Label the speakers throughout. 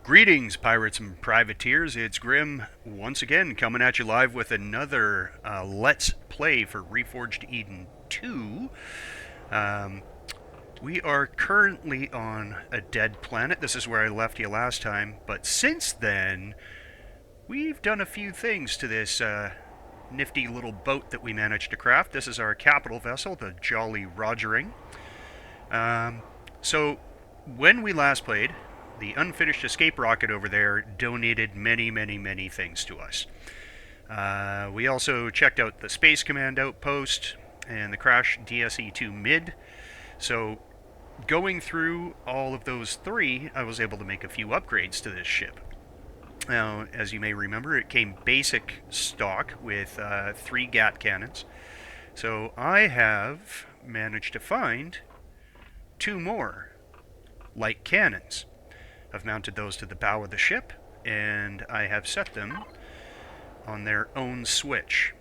Speaker 1: Greetings, pirates and privateers. It's Grim once again coming at you live with another Let's Play for Reforged Eden 2. We are currently on a dead planet. This is where I left you last time, but since then, we've done a few things to this nifty little boat that we managed to craft. This is our capital vessel, the Jolly Rogering. So, when we last played, the unfinished escape rocket over there donated many things to us. We also checked out the Space Command outpost and the Crash DSE-2 mid. So going through all of those three, I was able to make a few upgrades to this ship. Now, as you may remember, it came basic stock with 3 GAT cannons. So I have managed to find 2 more light cannons. I've mounted those to the bow of the ship, and I have set them on their own switch.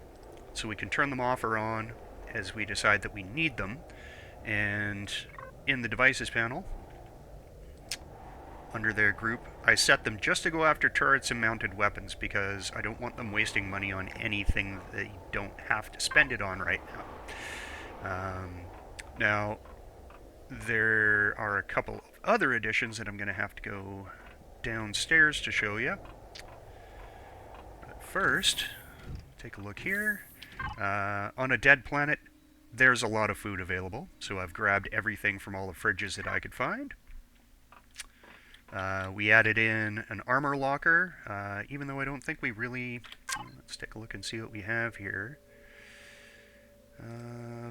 Speaker 1: So we can turn them off or on as we decide that we need them. And in the devices panel, under their group, I set them just to go after turrets and mounted weapons because I don't want them wasting money on anything they don't have to spend it on right now. Now, there are a couple of other additions that I'm going to have to go downstairs to show you. But first, take a look here. On a dead planet, there's a lot of food available, so I've grabbed everything from all the fridges that I could find. We added in an armor locker, even though I don't think we really... Let's take a look and see what we have here.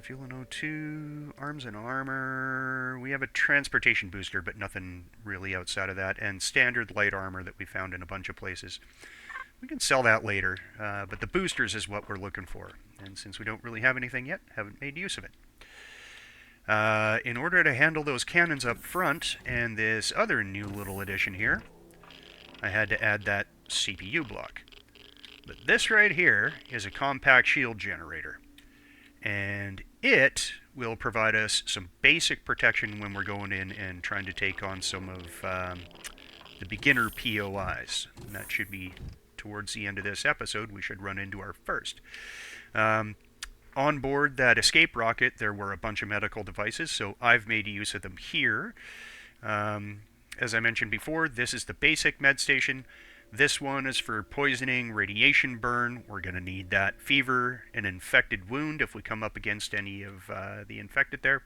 Speaker 1: Fuel and O2, arms and armor. We have a transportation booster, but nothing really outside of that. And standard light armor that we found in a bunch of places. We can sell that later, but the boosters is what we're looking for. And since we don't really have anything yet, haven't made use of it. In order to handle those cannons up front, and this other new little addition here, I had to add that CPU block. But this right here is a compact shield generator. And it will provide us some basic protection when we're going in and trying to take on some of the beginner POIs. And that should be towards the end of this episode. We should run into our first. On board that escape rocket, there were a bunch of medical devices, so I've made use of them here. As I mentioned before, this is the basic med station. This one is for poisoning, radiation burn. We're going to need that fever, an infected wound if we come up against any of the infected there.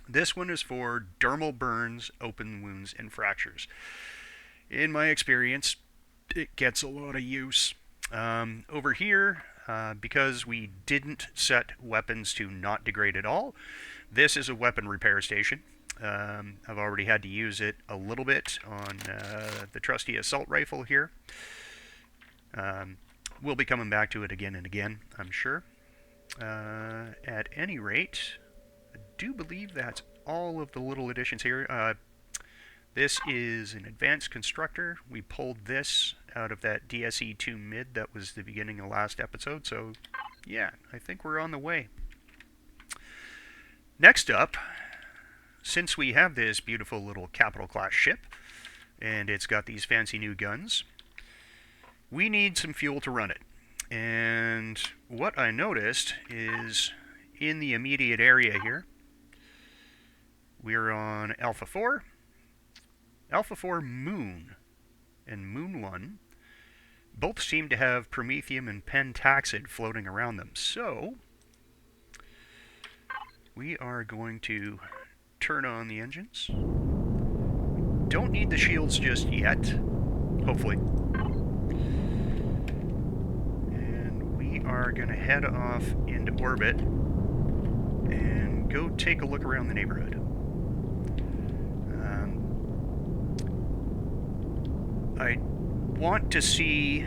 Speaker 1: This one is for dermal burns, open wounds, and fractures. In my experience, it gets a lot of use. Over here, because we didn't set weapons to not degrade at all, this is a weapon repair station. I've already had to use it a little bit on the trusty assault rifle here. We'll be coming back to it again and again, I'm sure. At any rate, I do believe that's all of the little additions here. This is an advanced constructor. We pulled this out of that DSE-2 mid that was the beginning of last episode, so yeah, I think we're on the way. Next up, since we have this beautiful little capital class ship, and it's got these fancy new guns, we need some fuel to run it. And what I noticed is in the immediate area here, we're on Alpha 4, Alpha 4 Moon, and Moon 1. Both seem to have promethium and pentaxid floating around them. So, we are going to turn on the engines. Don't need the shields just yet, hopefully. And we are going to head off into orbit and go take a look around the neighborhood. I want to see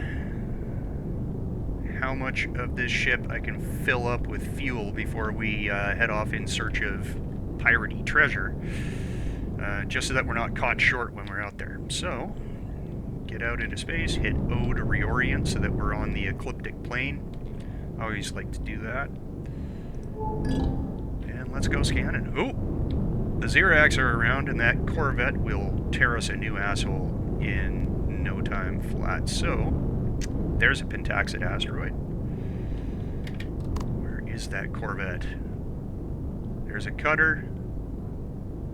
Speaker 1: how much of this ship I can fill up with fuel before we head off in search of piratey treasure, just so that we're not caught short when we're out there. So, get out into space, hit O to reorient so that we're on the ecliptic plane. I always like to do that. And let's go scanning. Oh! The Xerax are around, and that Corvette will tear us a new asshole in time flat. So, there's a pentaxid asteroid. Where is that Corvette? There's a cutter.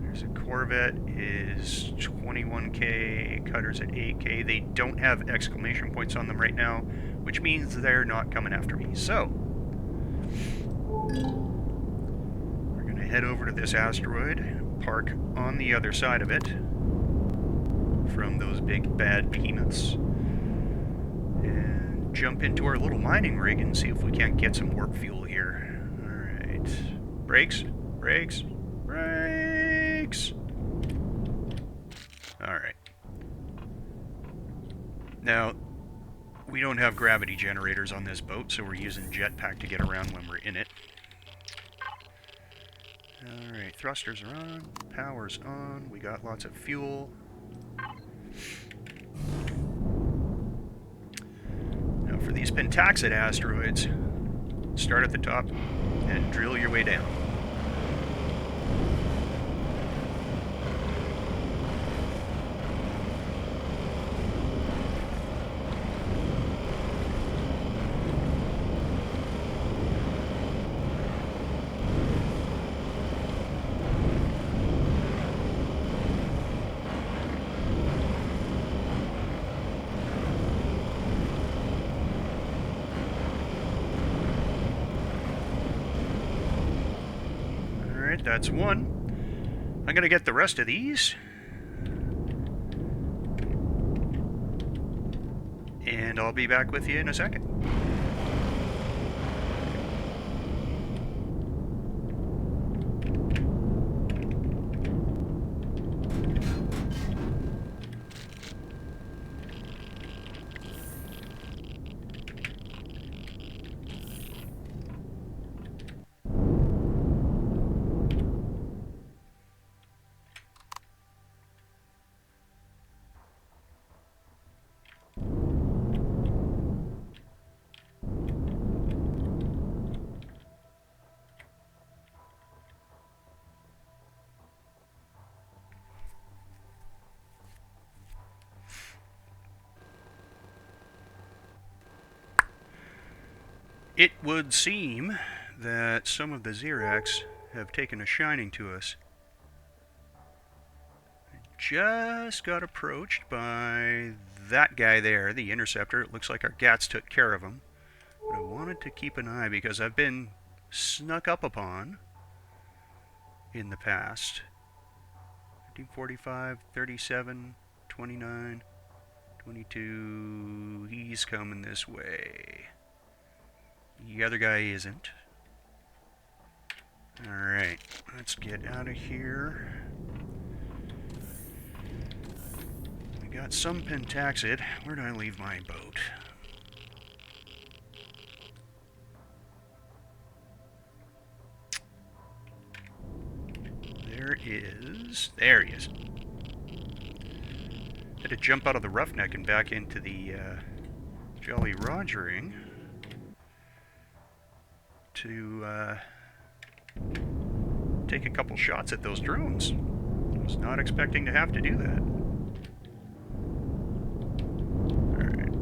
Speaker 1: There's a Corvette is 21k, cutter's at 8k. They don't have exclamation points on them right now, which means they're not coming after me. So, we're going to head over to this asteroid, park on the other side of it from those big bad behemoths, and jump into our little mining rig and see if we can't get some warp fuel here. Alright. Brakes, brakes, brakes! Alright. Now, we don't have gravity generators on this boat, so we're using jetpack to get around when we're in it. Alright, thrusters are on, power's on, we got lots of fuel. Now for these pentaxid asteroids, start at the top and drill your way down. That's one. I'm going to get the rest of these. And I'll be back with you in a second. It would seem that some of the Xerax have taken a shining to us. I just got approached by that guy there, the Interceptor. It looks like our Gats took care of him. But I wanted to keep an eye because I've been snuck up upon in the past. 1545, 37, 29, 22. He's coming this way. The other guy isn't. Alright, let's get out of here. We got some pentaxid. Where did I leave my boat? There he is. Had to jump out of the roughneck and back into the Jolly Rogering to take a couple shots at those drones. I was not expecting to have to do that. Alright.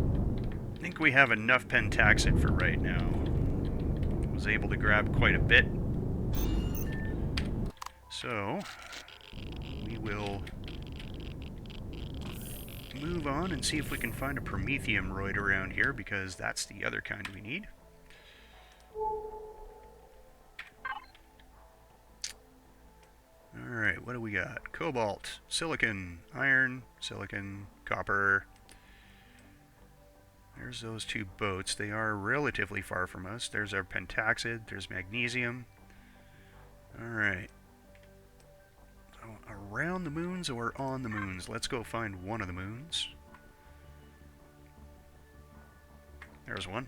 Speaker 1: I think we have enough pentaxid for right now. Was able to grab quite a bit. So, we will move on and see if we can find a promethium roid around here, because that's the other kind we need. Alright, what do we got? Cobalt, silicon, iron, silicon, copper. There's those two boats. They are relatively far from us. There's our pentaxid, there's magnesium. Alright. So, around the moons or on the moons? Let's go find one of the moons. There's one.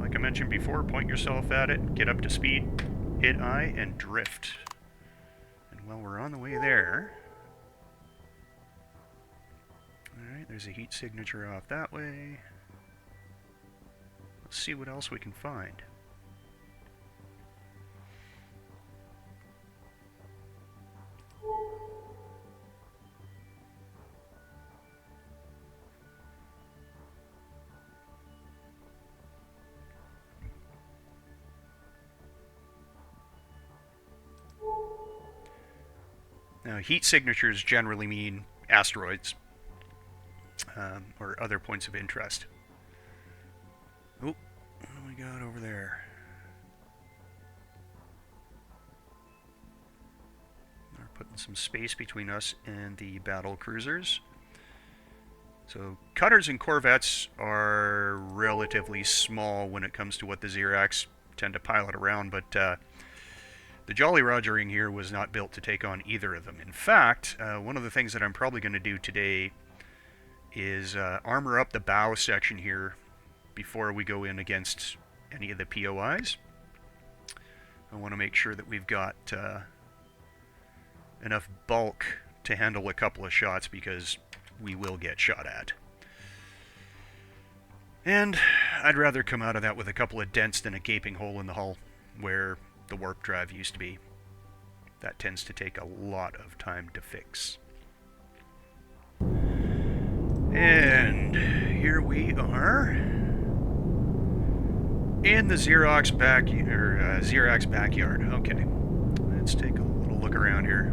Speaker 1: Like I mentioned before, point yourself at it, get up to speed, hit I, and drift. And while we're on the way there... Alright, there's a heat signature off that way. Let's see what else we can find. Now, heat signatures generally mean asteroids or other points of interest. Oh, what do we got over there? They're putting some space between us and the battle cruisers. So cutters and corvettes are relatively small when it comes to what the Xerax tend to pilot around, but the Jolly Rogering here was not built to take on either of them. In fact, one of the things that I'm probably going to do today is armor up the bow section here before we go in against any of the POIs. I want to make sure that we've got enough bulk to handle a couple of shots, because we will get shot at. And I'd rather come out of that with a couple of dents than a gaping hole in the hull where the warp drive used to be. That tends to take a lot of time to fix. And here we are in the Xerax backyard. Okay, let's take a little look around here.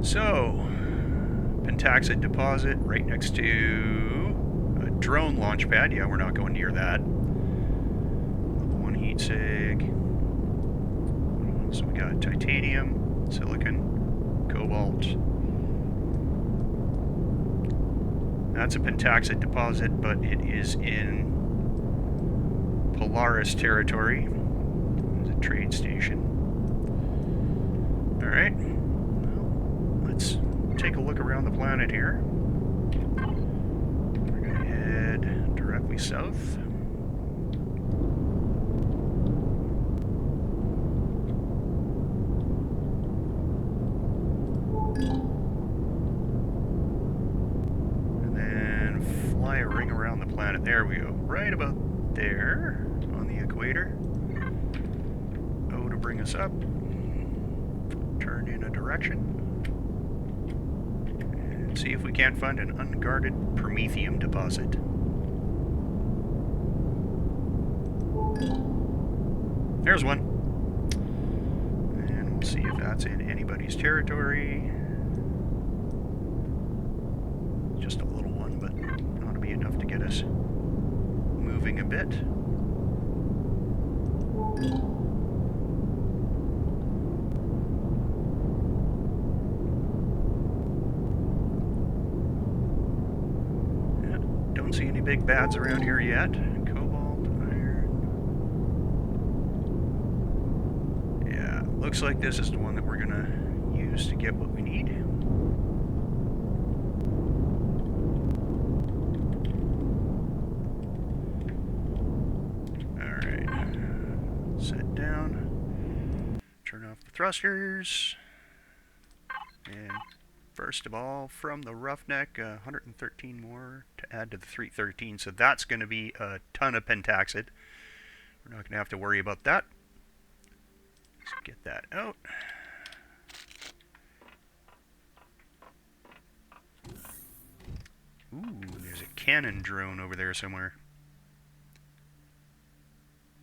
Speaker 1: So, Pentaxid deposit right next to a drone launch pad. Yeah, we're not going near that. Level 1 heat sig. So we got titanium, silicon, cobalt. That's a Pentaxid deposit, but it is in Polaris territory. There's a trade station. Alright. Let's take a look around the planet here. We're going to head directly south. And then fly a ring around the planet. There we go. Right about there on the equator. O to bring us up. Turn in a direction. See if we can't find an unguarded promethium deposit. There's one. And we'll see if that's in anybody's territory. Just a little one, but ought to be enough to get us moving a bit. Don't see any big bads around here yet. Cobalt, iron. Yeah, looks like this is the one that we're gonna use to get what we need. Alright. Set down. Turn off the thrusters. And first of all, from the Roughneck, 113 more to add to the 313, so that's going to be a ton of Pentaxid. We're not going to have to worry about that. Let's get that out. Ooh, there's a cannon drone over there somewhere.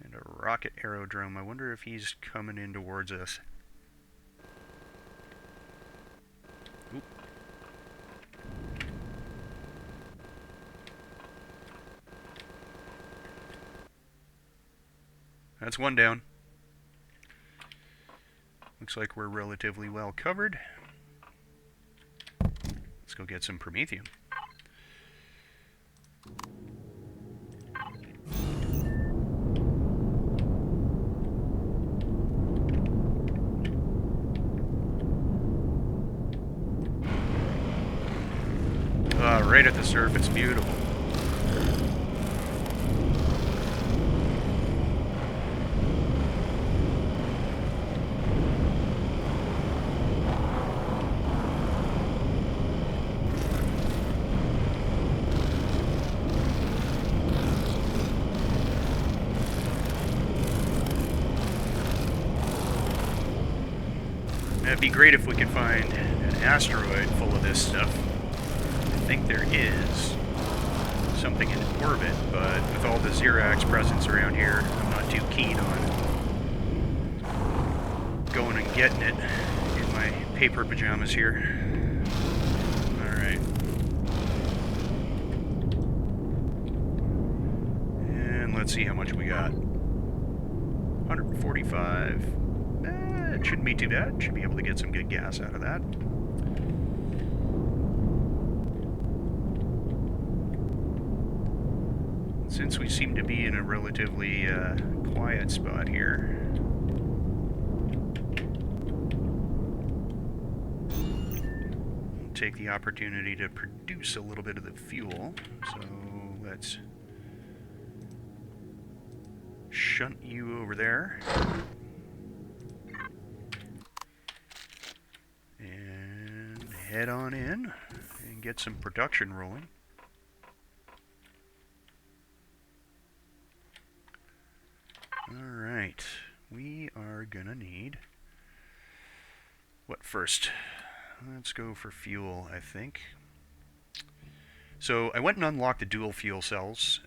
Speaker 1: And a rocket aerodrome. I wonder if he's coming in towards us. Oop. That's one down. Looks like we're relatively well covered. Let's go get some promethium. Right at the surface, beautiful. It'd be great if we could find an asteroid full of this stuff. I think there is something in orbit, but with all the Xerax presence around here, I'm not too keen on going and getting it in my paper pajamas here. Alright. And let's see how much we got. 145. It shouldn't be too bad. Should be able to get some good gas out of that. Since we seem to be in a relatively quiet spot here, we'll take the opportunity to produce a little bit of the fuel. So let's shunt you over there. And head on in and get some production rolling. Alright, we are gonna need... what first? Let's go for fuel, I think. So I went and unlocked the dual fuel cells,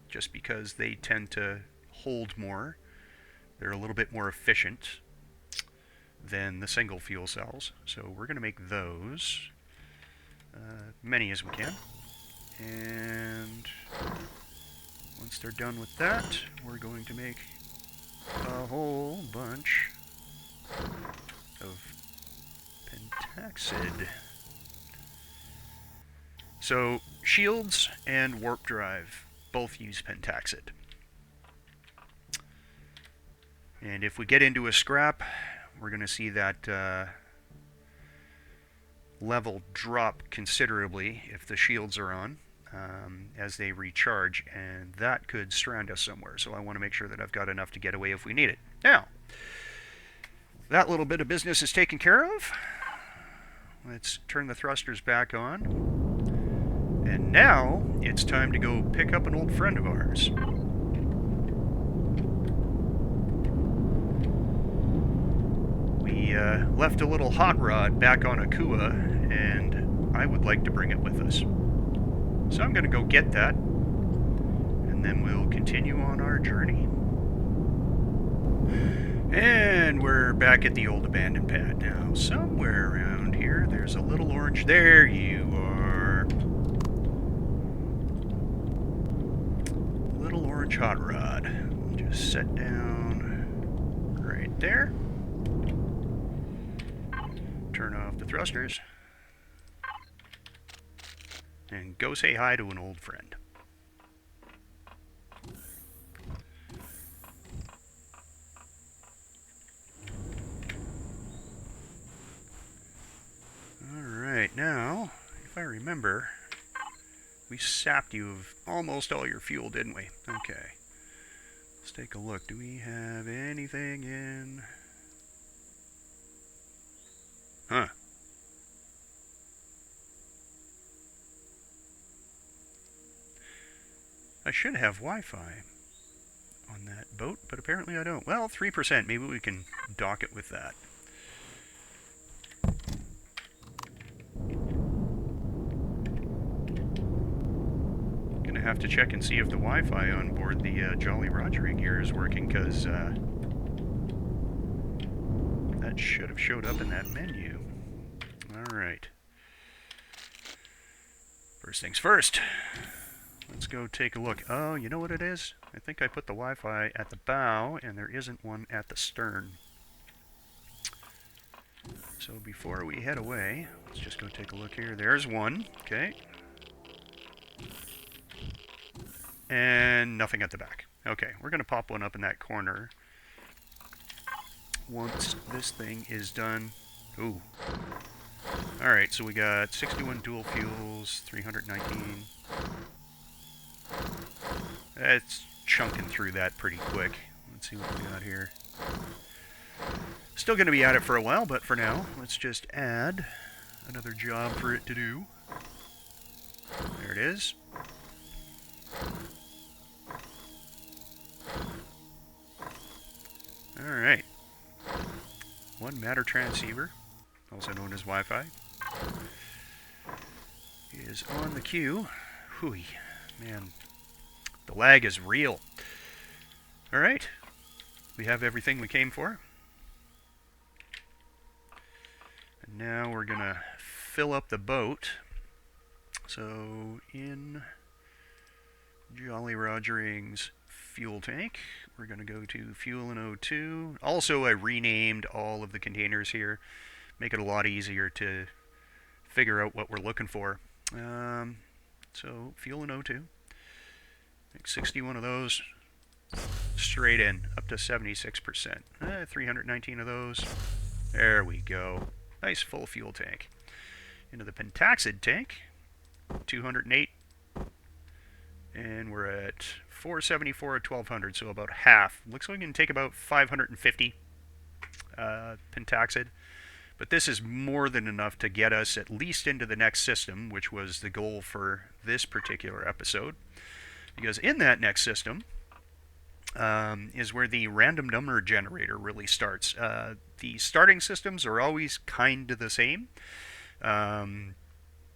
Speaker 1: just because they tend to hold more. They're a little bit more efficient than the single fuel cells. So we're gonna make those, many as we can. And once they're done with that, we're going to make a whole bunch of pentaxid. So, shields and warp drive both use pentaxid. And if we get into a scrap, we're going to see that level drop considerably if the shields are on. As they recharge, and that could strand us somewhere. So I want to make sure that I've got enough to get away if we need it. Now, that little bit of business is taken care of. Let's turn the thrusters back on. And now, it's time to go pick up an old friend of ours. We left a little hot rod back on Akua, and I would like to bring it with us. So I'm going to go get that, and then we'll continue on our journey. And we're back at the old abandoned pad now. Somewhere around here, there's a little orange... there you are. Little orange hot rod. We'll just set down right there. Turn off the thrusters. And go say hi to an old friend. Alright, now, if I remember, we sapped you of almost all your fuel, didn't we? Okay. Let's take a look. Do we have anything in... huh. I should have Wi-Fi on that boat, but apparently I don't. Well, 3%. Maybe we can dock it with that. Gonna have to check and see if the Wi-Fi on board the Jolly Roger here is working, because that should have showed up in that menu. Alright. First things first. Let's go take a look. Oh, you know what it is? I think I put the Wi-Fi at the bow, and there isn't one at the stern. So before we head away, let's just go take a look here. There's one. Okay. And nothing at the back. Okay, we're going to pop one up in that corner. Once this thing is done... ooh. Alright, so we got 61 dual fuels, 319... it's chunking through that pretty quick. Let's see what we got here. Still going to be at it for a while, but for now, let's just add another job for it to do. There it is. Alright. One matter transceiver, also known as Wi-Fi, is on the queue. Hooey. Man, the lag is real. Alright. We have everything we came for. Now we're going to fill up the boat. So in Jolly Rogering's fuel tank, we're going to go to fuel and O2. Also, I renamed all of the containers here. Make it a lot easier to figure out what we're looking for. So fuel and O2. Make 61 of those. Straight in, up to 76%. 319 of those. There we go. Nice full fuel tank. Into the pentaxid tank. 208. And we're at 474 at 1200, so about half. Looks like we can take about 550 pentaxid. But this is more than enough to get us at least into the next system, which was the goal for this particular episode. Because in that next system is where the random number generator really starts. The starting systems are always kind of the same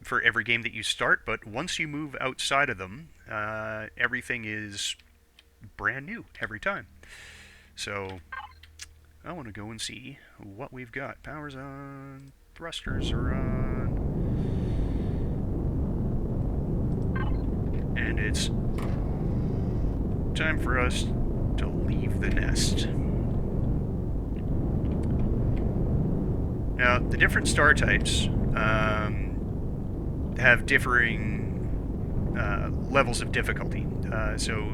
Speaker 1: for every game that you start, but once you move outside of them, everything is brand new every time. So I want to go and see what we've got. Power's on, thrusters are on, and it's time for us to leave the nest. Now, the different star types have differing levels of difficulty. So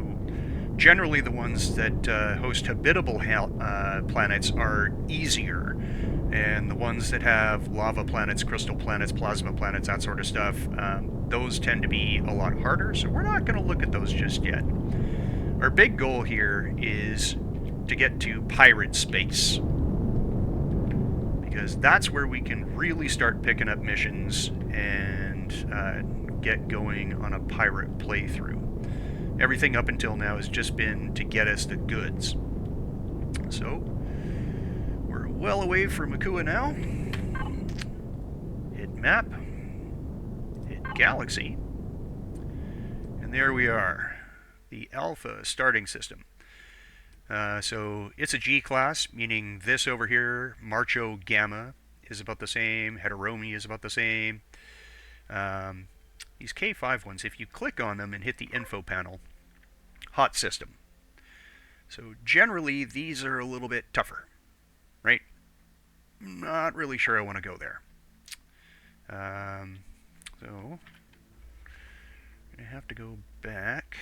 Speaker 1: generally the ones that host habitable planets are easier, and the ones that have lava planets, crystal planets, plasma planets, that sort of stuff, those tend to be a lot harder, so we're not going to look at those just yet. Our big goal here is to get to pirate space, because that's where we can really start picking up missions and get going on a pirate playthrough. Everything up until now has just been to get us the goods. So, we're well away from Akua now. Hit map. Hit galaxy. And there we are. The Alpha starting system. So it's a G class, meaning this over here, Marcho Gamma, is about the same. Heteromi is about the same. These K5 ones, if you click on them and hit the info panel, hot system. So generally, these are a little bit tougher, right? Not really sure I want to go there. So I have to go back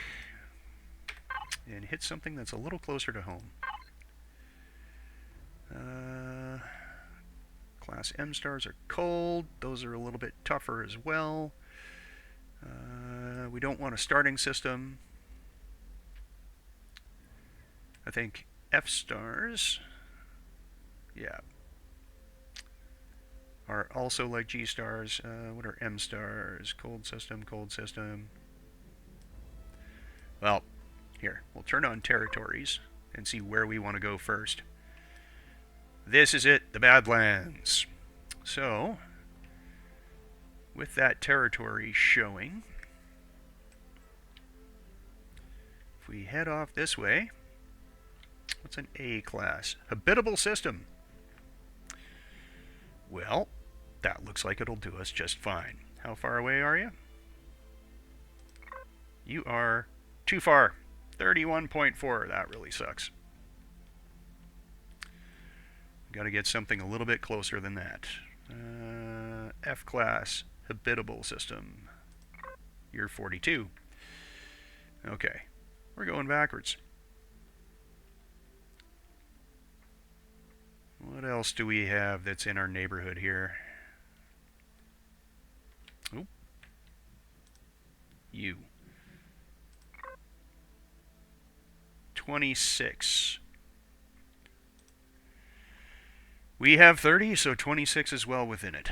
Speaker 1: and hit something that's a little closer to home. Class M stars are cold. Those are a little bit tougher as well. We don't want a starting system. I think F stars, yeah, are also like G stars. What are M stars? Cold system, cold system. Well, here, we'll turn on territories and see where we want to go first. This is it, the Badlands. So, with that territory showing, if we head off this way, what's an A class? Habitable system. Well, that looks like it'll do us just fine. How far away are you? You are too far. 31.4. That really sucks. Got to get something a little bit closer than that. F class, habitable system. You're 42. Okay, we're going backwards. What else do we have that's in our neighborhood here? Oh, you. 26. We have 30, so 26 is well within it.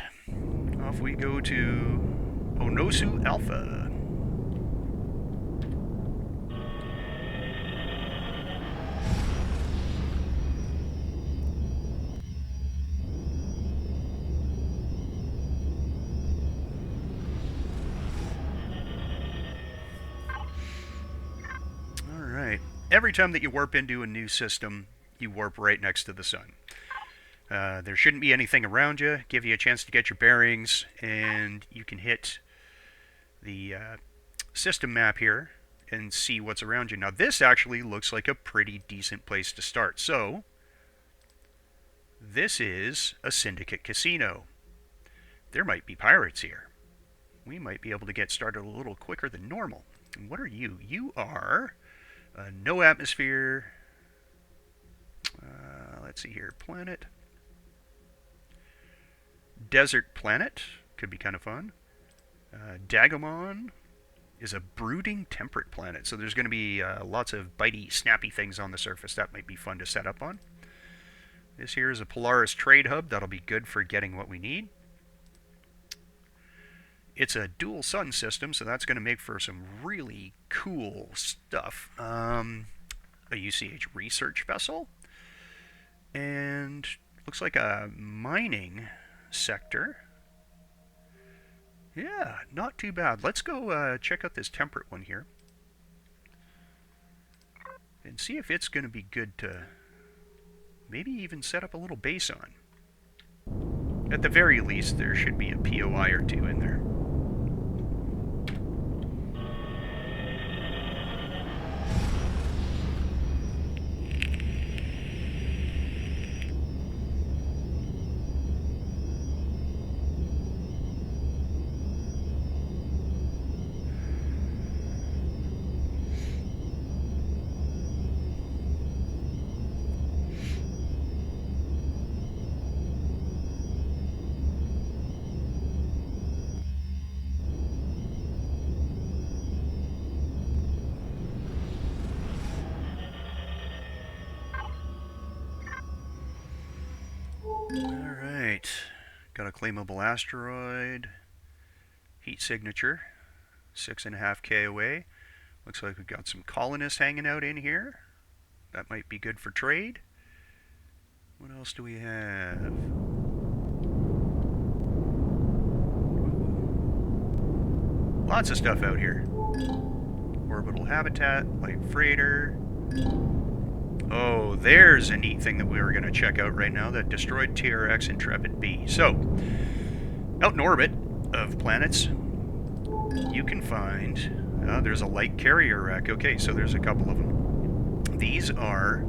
Speaker 1: Off we go to Onosu Alpha. Alright. Every time that you warp into a new system, you warp right next to the sun. There shouldn't be anything around you. Give you a chance to get your bearings, and you can hit the system map here and see what's around you. Now, this actually looks like a pretty decent place to start. So, this is a syndicate casino. There might be pirates here. We might be able to get started a little quicker than normal. And what are you? You are no atmosphere. Let's see here. Planet. Desert planet. Could be kind of fun. Dagamon is a brooding temperate planet. So there's going to be lots of bitey, snappy things on the surface. That might be fun to set up on. This here is a Polaris trade hub. That'll be good for getting what we need. It's a dual sun system, so that's going to make for some really cool stuff. A UCH research vessel. And looks like a mining sector. Yeah, not too bad. Let's go check out this temperate one here. And see if it's going to be good to maybe even set up a little base on. At the very least, there should be a POI or two in there. Alright, got a claimable asteroid, heat signature, 6.5K away. Looks like we've got some colonists hanging out in here. That might be good for trade. What else do we have? Lots of stuff out here. Orbital habitat, light freighter. Oh, there's a neat thing that we were going to check out right now, that destroyed TRX Intrepid B. So, out in orbit of planets, you can find, there's a light carrier wreck. Okay, so there's a couple of them. These are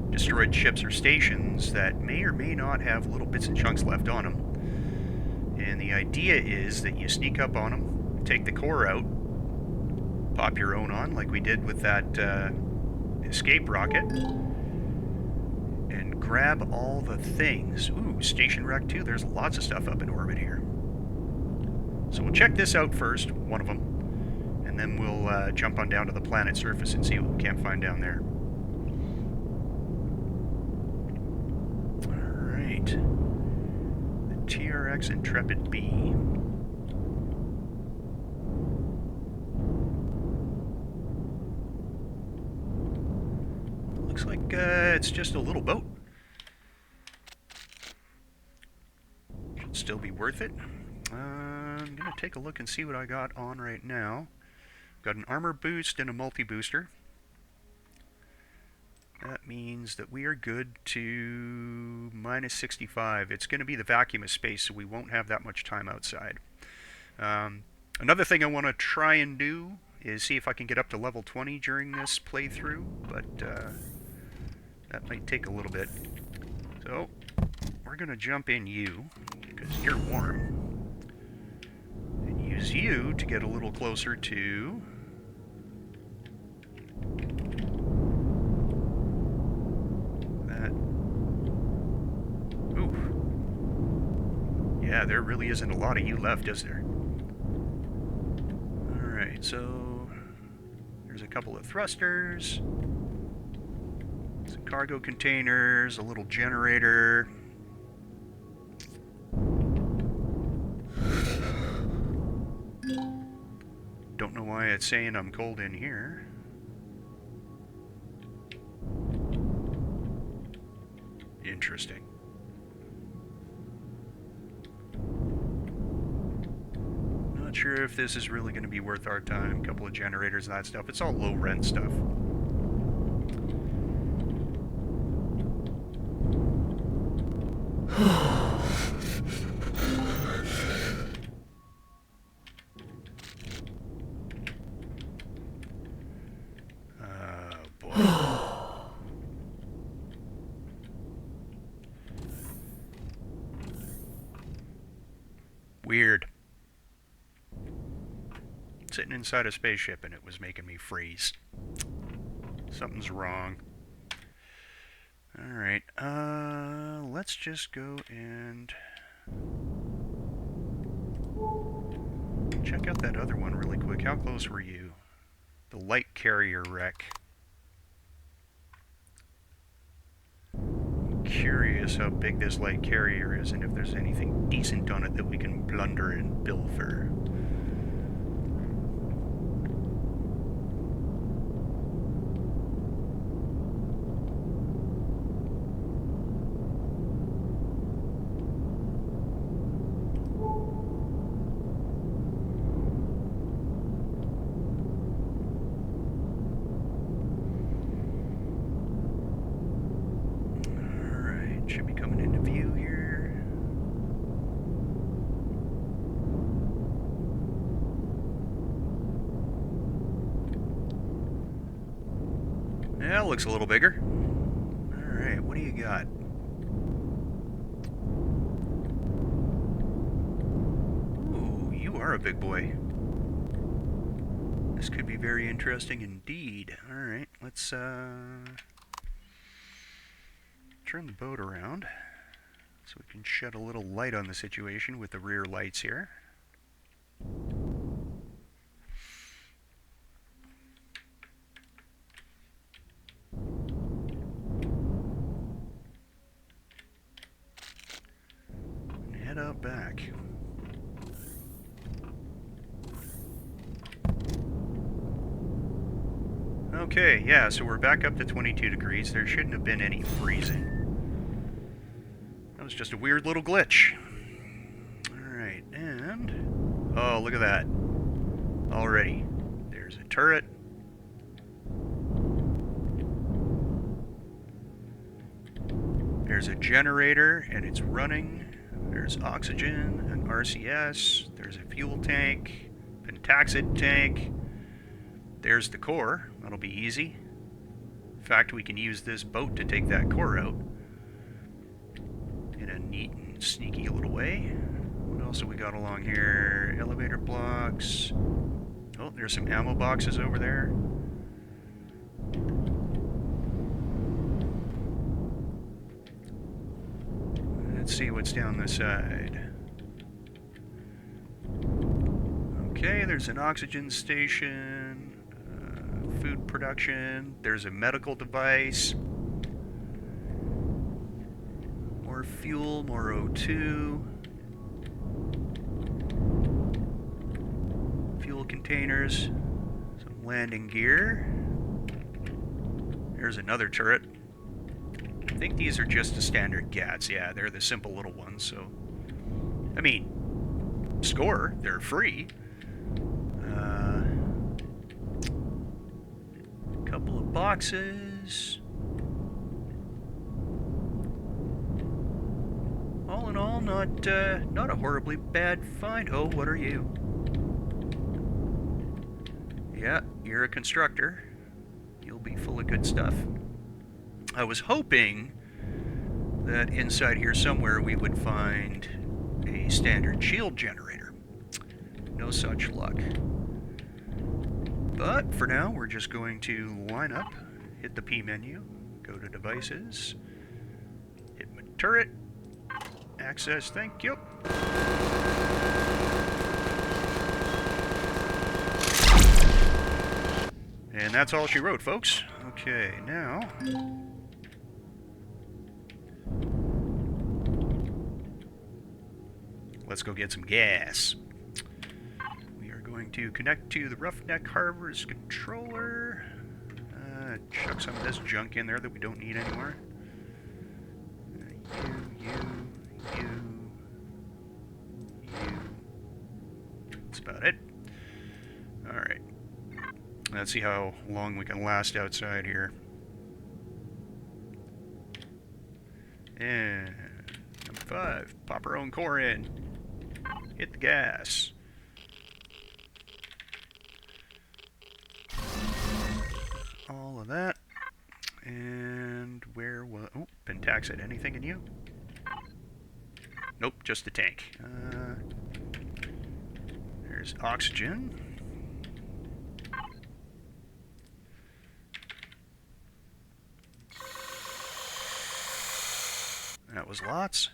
Speaker 1: destroyed ships or stations that may or may not have little bits and chunks left on them. And the idea is that you sneak up on them, take the core out, pop your own on, like we did with that escape rocket, and grab all the things. Ooh, station wreck too. There's lots of stuff up in orbit here. So we'll check this out first, one of them, and then we'll jump on down to the planet surface and see what we can't find down there. Alright. The TRX Intrepid B. Looks like it's just a little boat. Should still be worth it. I'm going to take a look and see what I got on right now. Got an armor boost and a multi-booster. That means that we are good to minus 65. It's going to be the vacuum of space, so we won't have that much time outside. Another thing I want to try and do is see if I can get up to level 20 during this playthrough, but that might take a little bit. So, we're going to jump in you, because you're warm, and use you to get a little closer to that. Ooh. Yeah, there really isn't a lot of you left, is there? Alright, so there's a couple of thrusters, some cargo containers, a little generator. Don't know why it's saying I'm cold in here. Interesting. Not sure if this is really going to be worth our time. A couple of generators and that stuff. It's all low rent stuff. Boy. Weird. Sitting inside a spaceship and it was making me freeze. Something's wrong. Alright, let's just go and check out that other one really quick. How close were you? The light carrier wreck. I'm curious how big this light carrier is and if there's anything decent on it that we can plunder and pilfer. Should be coming into view here. Yeah, looks a little bigger. Alright, what do you got? Ooh, you are a big boy. This could be very interesting indeed. Alright, let's turn the boat around so we can shed a little light on the situation with the rear lights here. And head out back. Okay, yeah, so we're back up to 22 degrees. There shouldn't have been any freezing. That was just a weird little glitch. Alright, and... oh, look at that. Already. There's a turret. There's a generator, and it's running. There's oxygen, an RCS. There's a fuel tank, pentaxid tank. There's the core. That'll be easy. In fact, we can use this boat to take that core out in a neat and sneaky little way. What else have we got along here? Elevator blocks. Oh, there's some ammo boxes over there. Let's see what's down this side. Okay, there's an oxygen station. Food production. There's a medical device. More fuel, more O2. Fuel containers. Some landing gear. There's another turret. I think these are just the standard GATs. Yeah, they're the simple little ones, so... I mean, score, they're free. Couple of boxes. All in all, not a horribly bad find. Oh, what are you? Yeah, you're a constructor. You'll be full of good stuff. I was hoping that inside here somewhere we would find a standard shield generator. No such luck. But for now, we're just going to line up, hit the P menu, go to devices, hit my turret, access, thank you. And that's all she wrote, folks. Okay, now... let's go get some gas. Going to connect to the Roughneck Harbor's controller. Chuck some of this junk in there that we don't need anymore. You. That's about it. Alright. Let's see how long we can last outside here. And number 5. Pop our own core in. Hit the gas. All of that. And where was... Oh, Pentaxid. Anything in you? Nope, just the tank. There's oxygen. That was lots.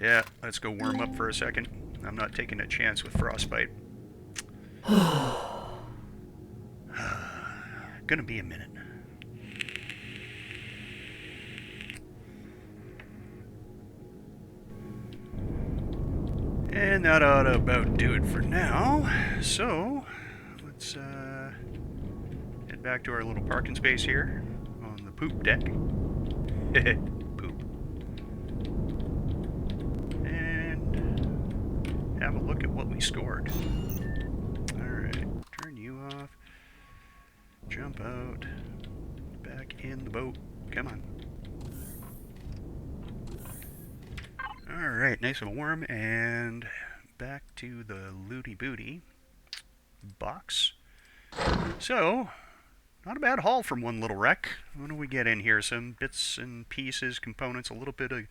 Speaker 1: Yeah, let's go warm up for a second. I'm not taking a chance with frostbite. Gonna be a minute. And that ought to about do it for now. So, let's head back to our little parking space here on the poop deck. Poop. And have a look at what we scored. Alright, turn you off. Jump out. Back in the boat. Come on. Alright, nice and warm, and back to the looty booty box. So, not a bad haul from one little wreck. What do we get in here? Some bits and pieces, components, a little bit of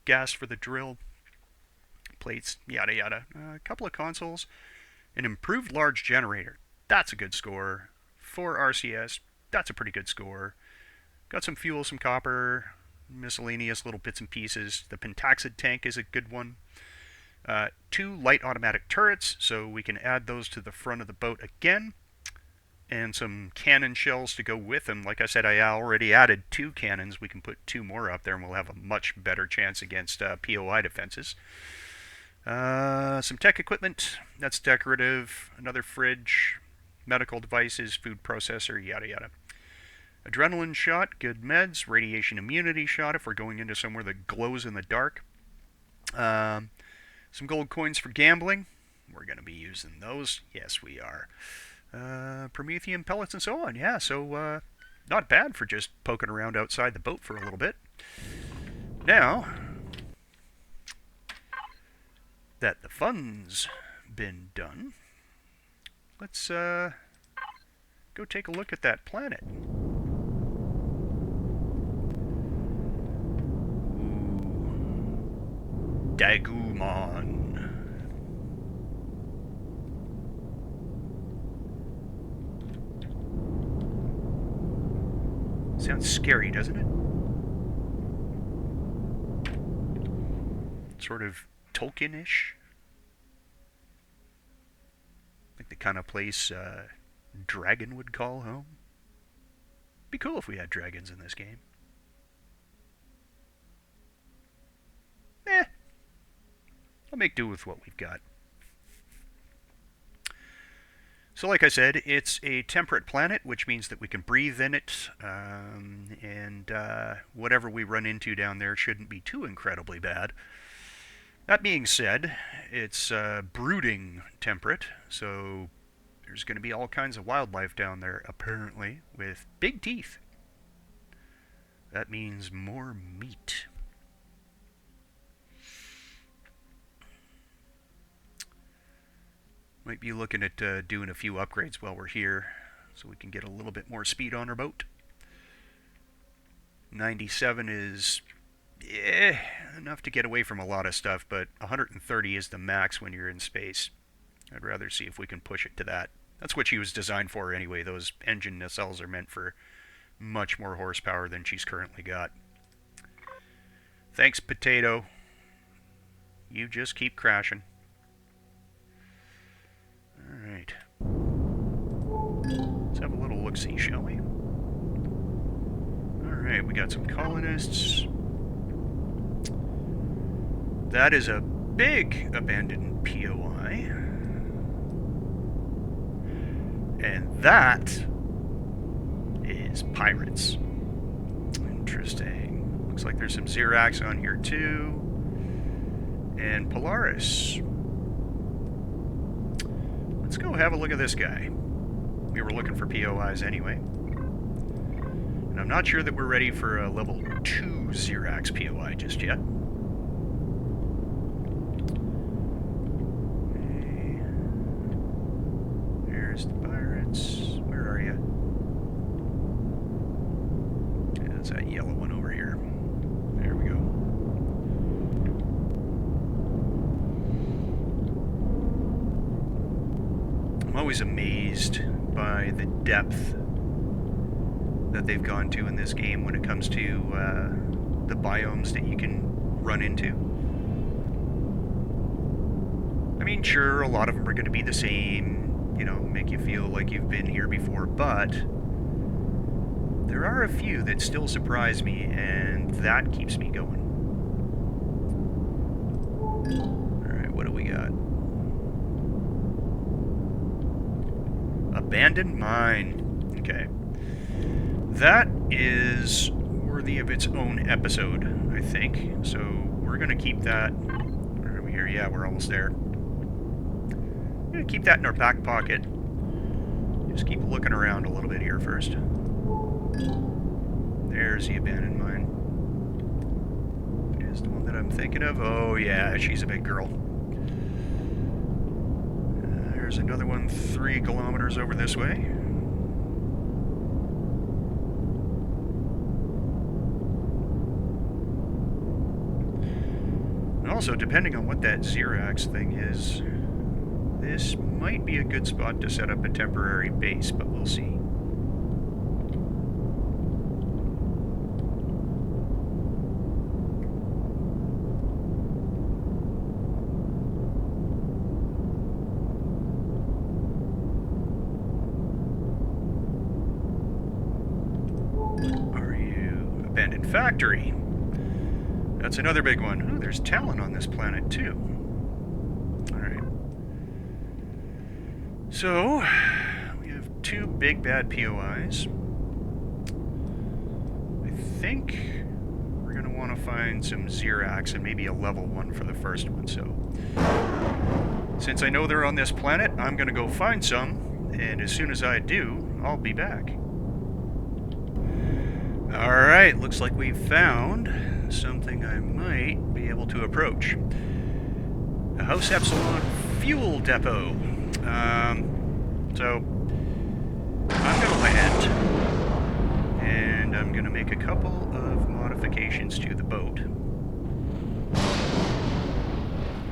Speaker 1: gas for the drill, plates, yada yada. A couple of consoles, an improved large generator. That's a good score. 4 RCS. That's a pretty good score. Got some fuel, some copper, miscellaneous little bits and pieces. The Pentaxid tank is a good one. 2 light automatic turrets, so we can add those to the front of the boat again. And some cannon shells to go with them. Like I said, I already added 2 cannons. We can put 2 more up there and we'll have a much better chance against POI defenses. Some tech equipment, that's decorative. Another fridge, medical devices, food processor, yada yada. Adrenaline shot, good meds. Radiation immunity shot if we're going into somewhere that glows in the dark. Some gold coins for gambling. We're going to be using those. Yes, we are. Promethean pellets and so on. Yeah, so not bad for just poking around outside the boat for a little bit. Now that the fun's been done, let's go take a look at that planet. Dagumon. Sounds scary, doesn't it? Sort of Tolkien-ish. Like the kind of place dragon would call home. Be cool if we had dragons in this game. I'll make do with what we've got. So like I said, it's a temperate planet, which means that we can breathe in it, and whatever we run into down there shouldn't be too incredibly bad. That being said, it's brooding temperate, so there's going to be all kinds of wildlife down there, apparently, with big teeth. That means more meat. Might be looking at doing a few upgrades while we're here, so we can get a little bit more speed on our boat. 97 is enough to get away from a lot of stuff, but 130 is the max when you're in space. I'd rather see if we can push it to that. That's what she was designed for anyway. Those engine nacelles are meant for much more horsepower than she's currently got. Thanks, Potato. You just keep crashing. Alright. Let's have a little look-see, shall we? Alright, we got some colonists. That is a big abandoned POI. And that is pirates. Interesting. Looks like there's some Xerax on here too. And Polaris. Let's go have a look at this guy. We were looking for POIs anyway. And I'm not sure that we're ready for a level 2 Xerax POI just yet. Okay. There's the pirates. Where are you? Yeah, that's that yellow one over here. There we go. I'm always amazed by the depth that they've gone to in this game when it comes to the biomes that you can run into. I mean, sure, a lot of them are going to be the same, you know, make you feel like you've been here before, but there are a few that still surprise me, and that keeps me going. Alright, what do we got? Abandoned mine. Okay. That is worthy of its own episode, I think. So we're going to keep that... Where are we here? Yeah, we're almost there. We're going to keep that in our back pocket. Just keep looking around a little bit here first. There's the abandoned mine. Is the one that I'm thinking of? Oh yeah, she's a big girl. There's another one 3 kilometers over this way. And also, depending on what that Xerax thing is, this might be a good spot to set up a temporary base, but we'll see. Abandoned factory. That's another big one. Ooh, there's talent on this planet too. Alright. So, we have 2 big bad POIs. I think we're going to want to find some Xerax and maybe a level 1 for the first one. So, since I know they're on this planet, I'm going to go find some, and as soon as I do, I'll be back. Alright, looks like we've found something I might be able to approach. A House Epsilon fuel depot. So, I'm going to land, and I'm going to make a couple of modifications to the boat.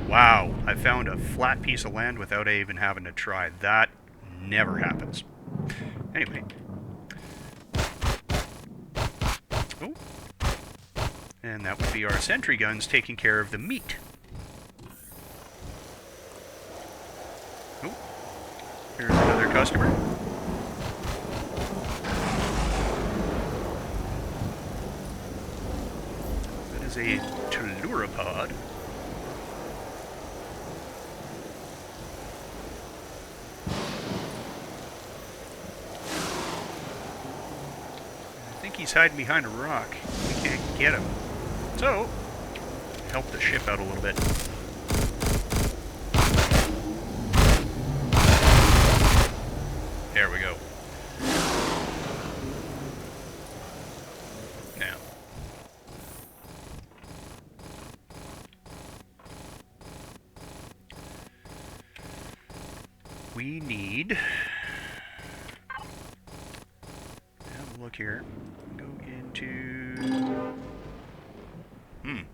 Speaker 1: Wow, I found a flat piece of land without even having to try. That never happens. Anyway. Oh. And that would be our sentry guns taking care of the meat. Oh. Here's another customer. That is a Tellurapod. I think he's hiding behind a rock. We can't get him. So, help the ship out a little bit. There we go. Now. We need... Have a look here. Go into... Well,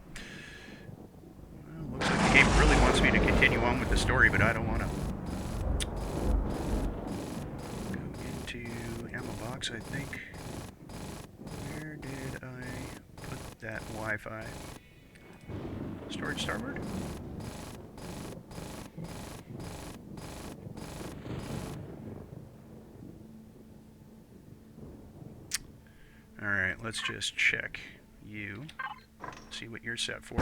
Speaker 1: looks like the game really wants me to continue on with the story, but I don't want to. Go into ammo box, I think. Where did I put that Wi-Fi? Storage starboard? Alright, let's just check you. See what you're set for.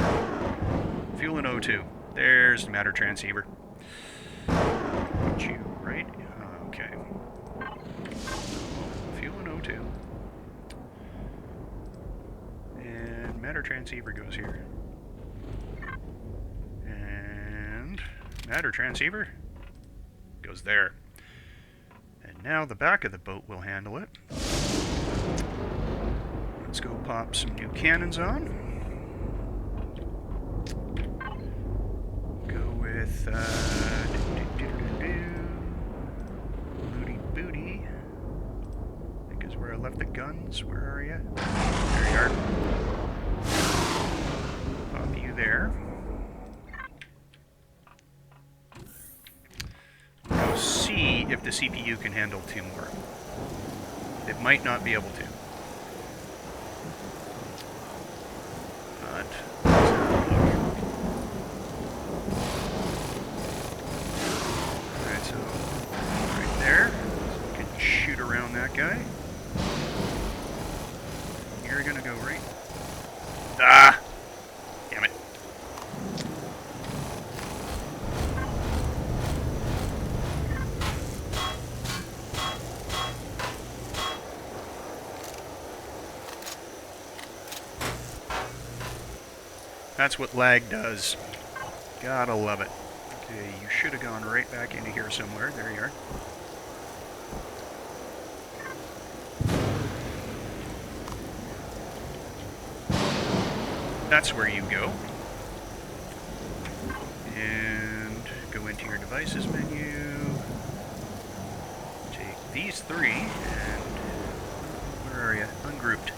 Speaker 1: Fuel and O2. There's the matter transceiver. Put you right. Okay. Fuel and O2. And matter transceiver goes here. And matter transceiver goes there. And now the back of the boat will handle it. Let's go pop some new cannons on. Go with Booty Booty. I think is where I left the guns. Where are you? There you are. Pop you there. Go see if the CPU can handle 2 more. It might not be able to. But alright, so right there. So we can shoot around that guy. You're gonna go right. Ah! Damn it. That's what lag does. Gotta love it. Okay, you should have gone right back into here somewhere. There you are. That's where you go. And go into your devices menu. Take these 3 and... where are you? Ungrouped.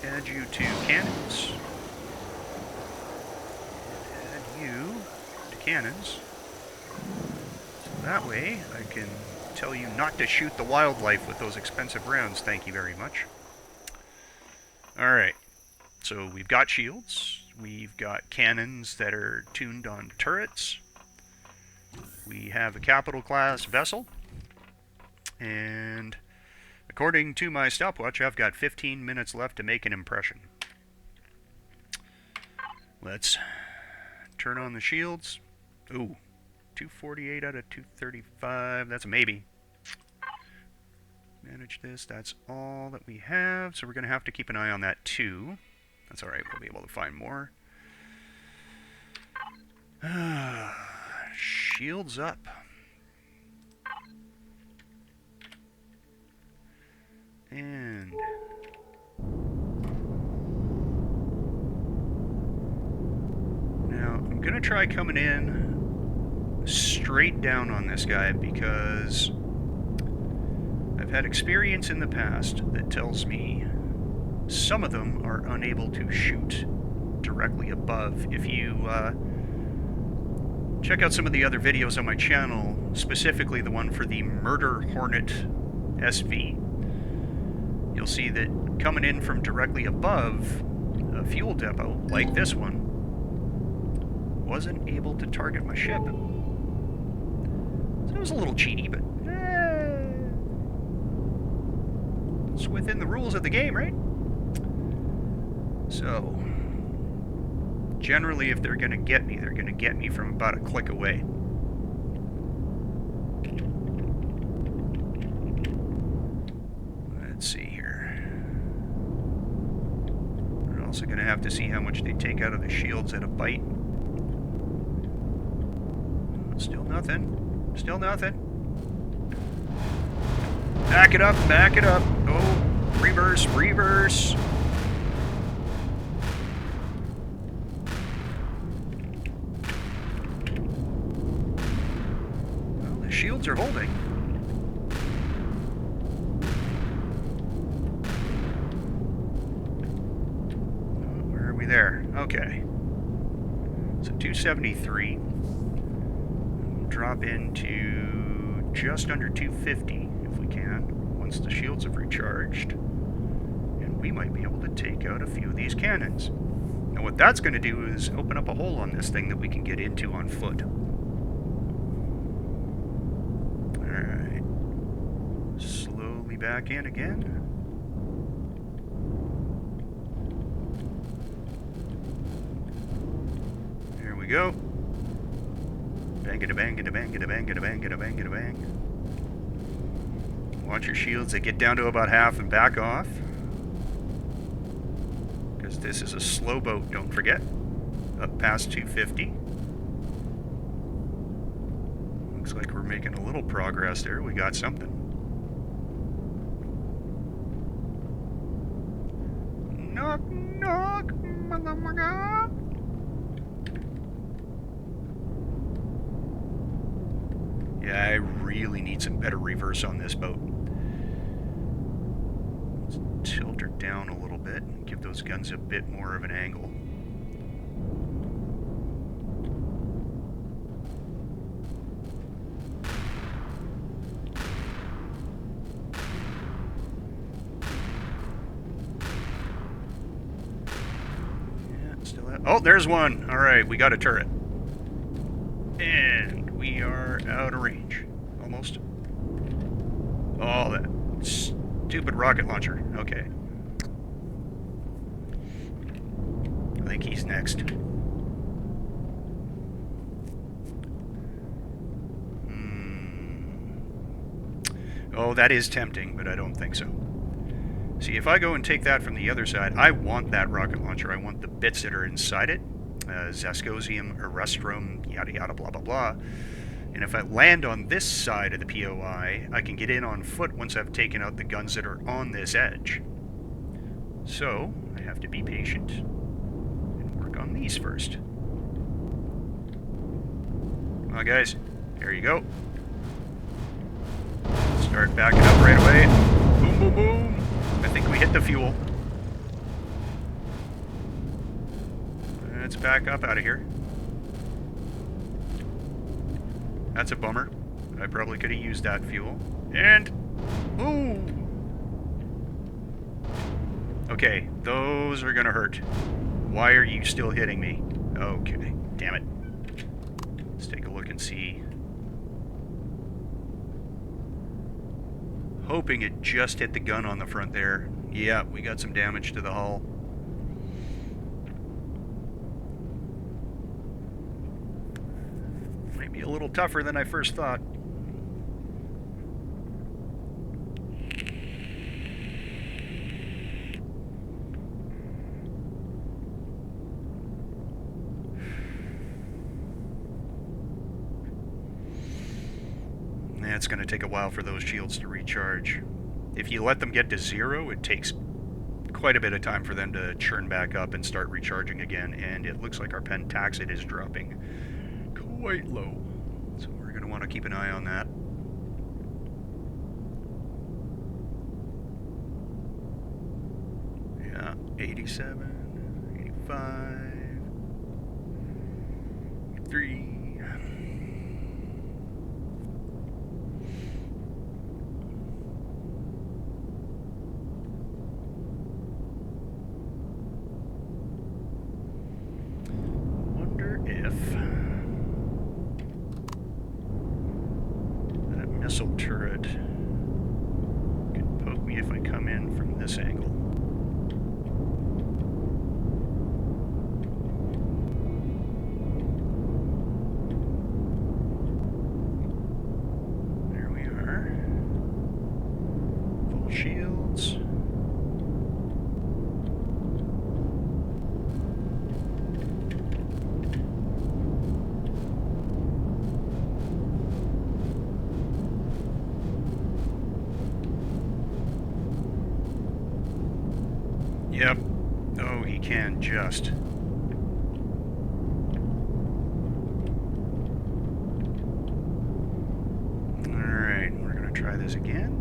Speaker 1: Add you to cannons. And add you to cannons. So that way I can tell you not to shoot the wildlife with those expensive rounds. Thank you very much. Alright. So we've got shields. We've got cannons that are tuned on turrets. We have a capital class vessel. And according to my stopwatch, I've got 15 minutes left to make an impression. Let's turn on the shields. Ooh, 248 out of 235. That's a maybe. Manage this. That's all that we have. So we're going to have to keep an eye on that too. That's alright. We'll be able to find more. Shields up. And now I'm going to try coming in straight down on this guy because I've had experience in the past that tells me some of them are unable to shoot directly above. If you check out some of the other videos on my channel, specifically the one for the Murder Hornet SV, you'll see that coming in from directly above a fuel depot, like this one, wasn't able to target my ship. So it was a little cheaty, but it's within the rules of the game, right? So, generally if they're going to get me, they're going to get me from about a click away. Let's see here. We're also going to have to see how much they take out of the shields at a bite. Still nothing. Still nothing. Back it up, back it up. Oh, reverse, reverse. Well, the shields are holding. Where are we there? Okay. So 273. We'll drop into just under 250 if we can, once the shields have recharged. And we might be able to take out a few of these cannons. Now what that's going to do is open up a hole on this thing that we can get into on foot. Alright. Slowly back in again. There we go. Bang-a-da-bang-a-da-bang-a-da-bang-a-da-bang-a-da-bang-a-da-bang. Watch your shields, they get down to about half and back off. Because this is a slow boat, don't forget. Up past 250. Looks like we're making a little progress there. We got something. Knock, knock, motherfucker. Yeah, I really need some better reverse on this boat. Let's tilt her down a little bit and give those guns a bit more of an angle. Oh, there's one. All right, we got a turret. And we are out of range. Almost. Oh, that stupid rocket launcher. Okay. I think he's next. Oh, that is tempting, but I don't think so. See, if I go and take that from the other side, I want that rocket launcher. I want the bits that are inside it. Zascosium, Erestrum, yada yada, blah blah blah. And if I land on this side of the POI, I can get in on foot once I've taken out the guns that are on this edge. So, I have to be patient and work on these first. Come on, guys. There you go. Start backing up right away. Boom, boom, boom. I think we hit the fuel. Let's back up out of here. That's a bummer. I probably could have used that fuel. And... ooh! Okay, those are gonna hurt. Why are you still hitting me? Okay, damn it. Let's take a look and see. Hoping it just hit the gun on the front there. Yeah, we got some damage to the hull. Might be a little tougher than I first thought. It's going to take a while for those shields to recharge. If you let them get to 0, it takes quite a bit of time for them to churn back up and start recharging again, and it looks like our pentaxid is dropping quite low. So we're going to want to keep an eye on that. Yeah, 87, 85, 3. Missile turret can poke me if I come in from this angle. There we are. Full shields. Yep. Oh, he can just. Alright, we're going to try this again.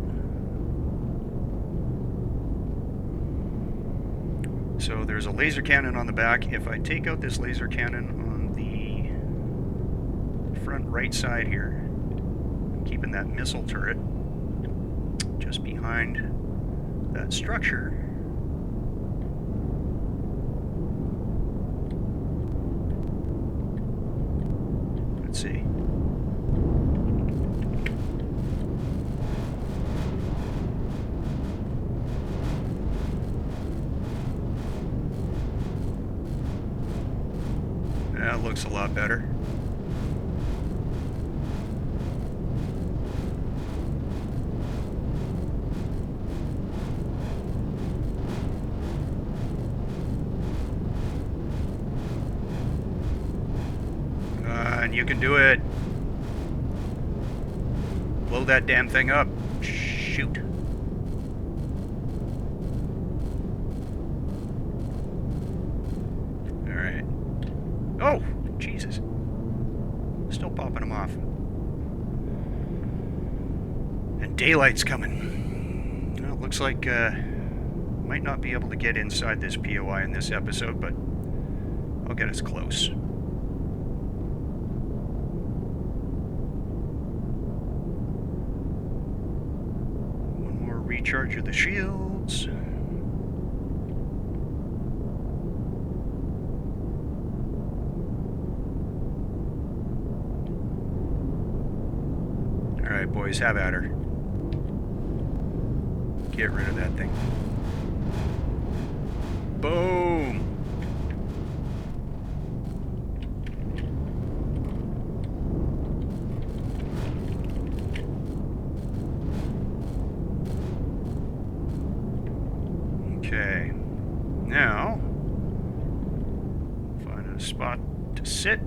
Speaker 1: So there's a laser cannon on the back. If I take out this laser cannon on the front right side here, I'm keeping that missile turret just behind that structure. Let's see. That looks a lot better. And you can do it. Blow that damn thing up. Shoot. Oh, Jesus. Still popping them off. And daylight's coming. Well, it looks like might not be able to get inside this POI in this episode, but I'll get us close. One more recharge of the shields. Alright, boys, have at her. Get rid of that thing. Boom! Okay. Now, find a spot to sit.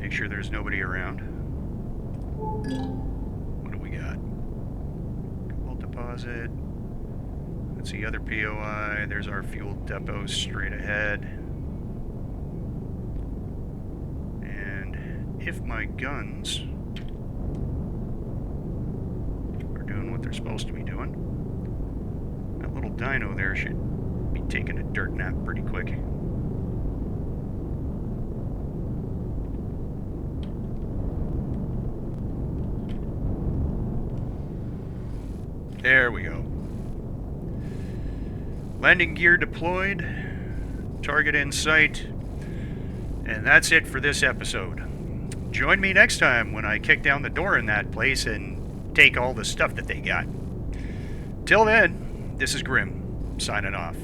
Speaker 1: Make sure there's nobody around. What do we got? Cobalt deposit. That's the other POI. There's our fuel depot straight ahead. And if my guns are doing what they're supposed to be doing, that little dino there should be taking a dirt nap pretty quick. There we go. Landing gear deployed. Target in sight. And that's it for this episode. Join me next time when I kick down the door in that place and take all the stuff that they got. Till then, this is Grim, signing off.